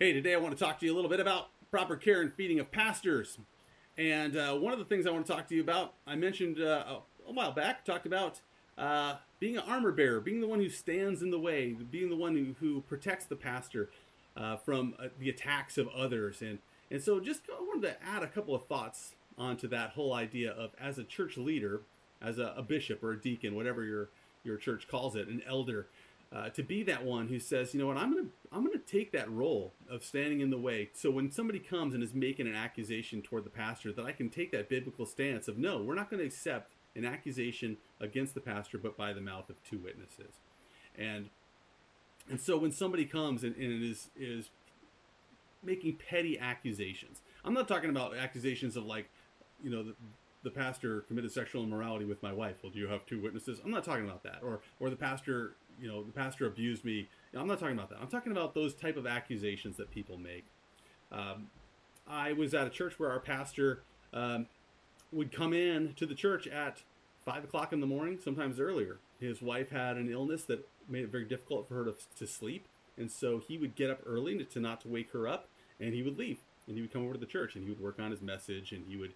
Hey, today I want to talk to you a little bit about proper care and feeding of pastors. And one of the things I want to talk to you about, I mentioned a while back, talked about being an armor bearer, being the one who stands in the way, being the one who protects the pastor from the attacks of others. And so just I wanted to add a couple of thoughts onto that whole idea of as a church leader, as a bishop or a deacon, whatever your church calls it, an elder, to be that one who says, you know what, I'm gonna take that role of standing in the way. So when somebody comes and is making an accusation toward the pastor, that I can take that biblical stance of no, we're not going to accept an accusation against the pastor, but by the mouth of two witnesses. And so when somebody comes and is making petty accusations, I'm not talking about accusations of like, you know, the pastor committed sexual immorality with my wife. Well, do you have two witnesses? I'm not talking about that. Or the pastor, the pastor abused me. I'm not talking about that. I'm talking about those type of accusations that people make. I was at a church where our pastor would come in to the church at 5 o'clock in the morning, sometimes earlier. His wife had an illness that made it very difficult for her to sleep. And so he would get up early to not to wake her up, and he would leave. And he would come over to the church, and he would work on his message, and he would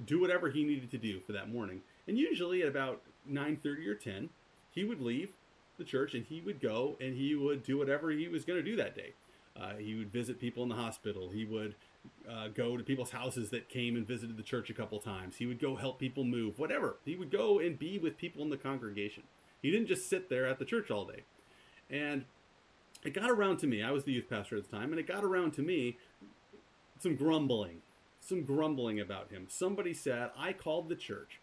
do whatever he needed to do for that morning. And usually at about 9:30 or 10, he would leave the church and he would go and he would do whatever he was going to do that day. He would visit people in the hospital. He would go to people's houses that came and visited the church a couple times. He would go help people move, whatever. He would go and be with people in the congregation. He didn't just sit there at the church all day. And it got around to me. I was the youth pastor at the time, and it got around to me some grumbling about him. Somebody said, I called the church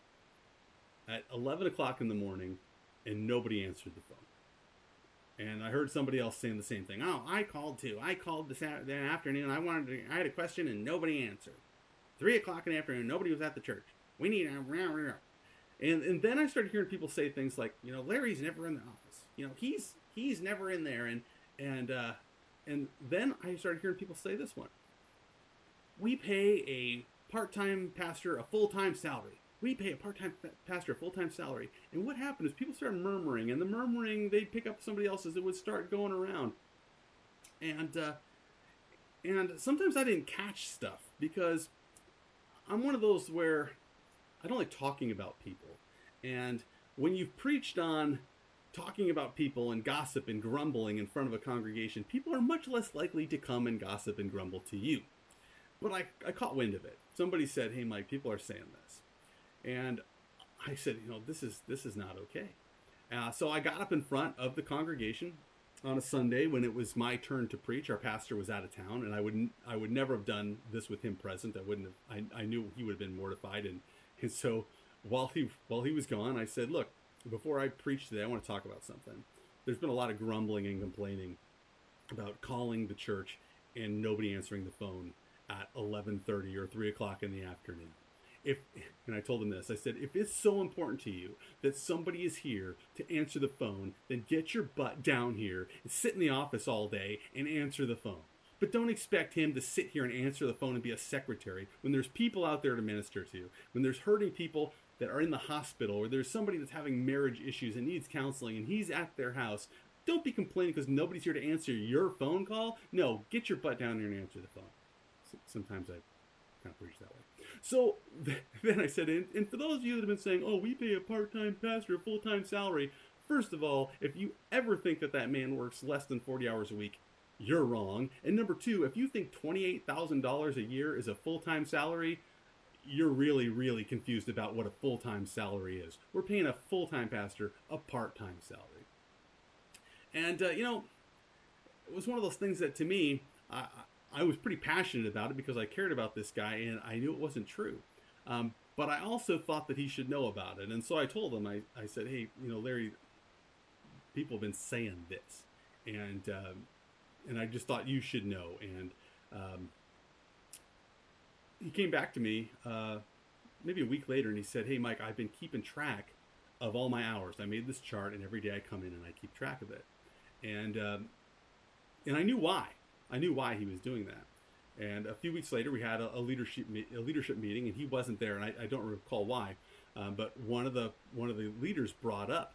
at 11 o'clock in the morning and nobody answered the phone. And I heard somebody else saying the same thing. Oh, I called too. I called this afternoon. I had a question and nobody answered. 3 o'clock in the afternoon, nobody was at the church. We need a... And then I started hearing people say things like, Larry's never in the office. He's never in there. And then I started hearing people say this one. We pay a part-time pastor a full-time salary. We pay a part-time pastor a full-time salary. And what happened is people started murmuring, and the murmuring, they'd pick up somebody else's. It would start going around. And sometimes I didn't catch stuff because I'm one of those where I don't like talking about people. And when you've preached on talking about people and gossip and grumbling in front of a congregation, people are much less likely to come and gossip and grumble to you. But I caught wind of it. Somebody said, hey, Mike, people are saying this. And I said, this is not okay. So I got up in front of the congregation on a Sunday when it was my turn to preach. Our pastor was out of town, and I would never have done this with him present. I knew he would have been mortified. And so while he was gone, I said, look, before I preach today, I want to talk about something. There's been a lot of grumbling and complaining about calling the church and nobody answering the phone at 11:30 or 3 o'clock in the afternoon. And I told him this, I said, if it's so important to you that somebody is here to answer the phone, then get your butt down here and sit in the office all day and answer the phone. But don't expect him to sit here and answer the phone and be a secretary when there's people out there to minister to, when there's hurting people that are in the hospital, or there's somebody that's having marriage issues and needs counseling and he's at their house. Don't be complaining because nobody's here to answer your phone call. No, get your butt down here and answer the phone. Sometimes I kind of preach that way. So then I said, and for those of you that have been saying, oh, we pay a part-time pastor a full-time salary, first of all, if you ever think that man works less than 40 hours a week, you're wrong. And number two, if you think $28,000 a year is a full-time salary, you're really, really confused about what a full-time salary is. We're paying a full-time pastor a part-time salary. And, it was one of those things that to me, I was pretty passionate about it because I cared about this guy and I knew it wasn't true. But I also thought that he should know about it. And so I told him, I said, hey, Larry, people have been saying this. And I just thought you should know. And he came back to me maybe a week later and he said, hey, Mike, I've been keeping track of all my hours. I made this chart and every day I come in and I keep track of it. And I knew why. I knew why he was doing that. And a few weeks later, we had a leadership meeting, and he wasn't there, and I don't recall why. But one of the leaders brought up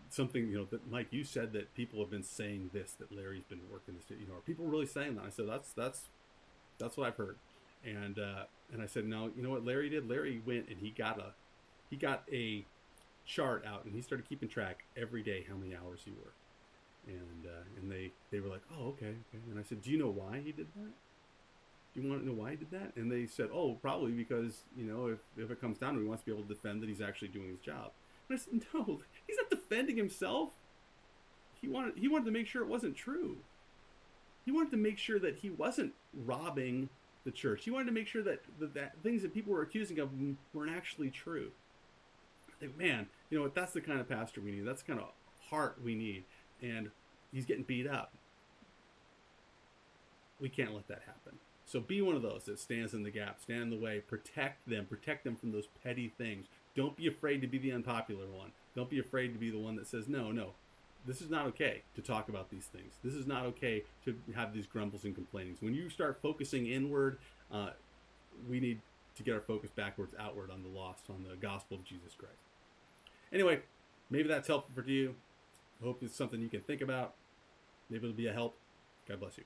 something, that Mike, you said that people have been saying this, that Larry's been working this, are people really saying that? I said, that's what I've heard. And I said, no, you know what Larry did? Larry went and he got a chart out, and he started keeping track every day how many hours he worked. And they were like, oh, okay. And I said, do you know why he did that? Do you want to know why he did that? And they said, oh, probably because, if it comes down to it, he wants to be able to defend that he's actually doing his job. And I said, no, he's not defending himself. He wanted to make sure it wasn't true. He wanted to make sure that he wasn't robbing the church. He wanted to make sure that things that people were accusing of him weren't actually true. I think, man, that's the kind of pastor we need. That's the kind of heart we need. And he's getting beat up. We can't let that happen. So be one of those that stands in the gap, stand in the way, protect them from those petty things. Don't be afraid to be the unpopular one. Don't be afraid to be the one that says, no, this is not okay to talk about these things. This is not okay to have these grumbles and complainings. When you start focusing inward, we need to get our focus backwards, outward on the lost, on the gospel of Jesus Christ. Anyway, maybe that's helpful for you. I hope it's something you can think about. Maybe it'll be a help. God bless you.